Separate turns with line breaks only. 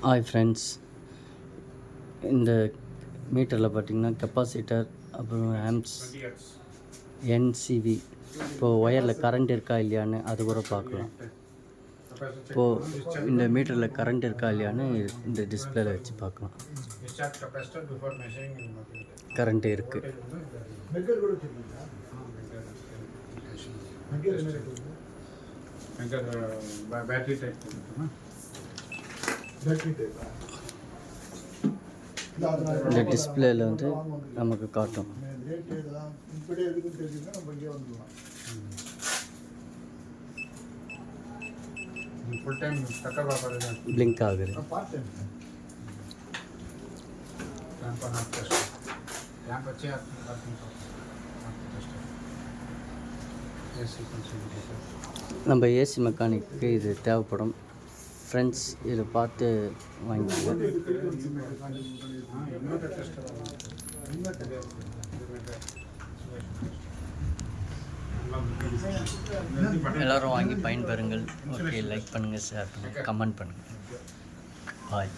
Hi friends, இந்த மீட்டரில் பார்த்திங்கன்னா கெப்பாசிட்டர், அப்புறம் ஆம்ப்ஸ், என்சிவி, இப்போது ஒயரில் கரண்ட் இருக்கா இல்லையான்னு அது கூட பார்க்கலாம். இப்போது இந்த மீட்டரில் கரண்ட் இருக்கா இல்லையான்னு இந்த டிஸ்பிளேல வச்சு பார்க்கலாம். கரண்ட் இருக்குது.
பேட்டரி டைப்
இந்த டிஸ்பிளேல வந்து நமக்கு காட்டும்.
ஃபுல் டைம்
பிளிங்க் ஆகுது. நம்ம ஏசி மெக்கானிக்கு இது தேவைப்படும். ஃப்ரெண்ட்ஸ், இதை பார்த்து வாங்கிக்கோங்க. எல்லோரும் வாங்கி பயன்பெறுங்கள். ஓகே, லைக் பண்ணுங்கள், ஷேர் பண்ணுங்கள், கமெண்ட் பண்ணுங்கள். பாய்.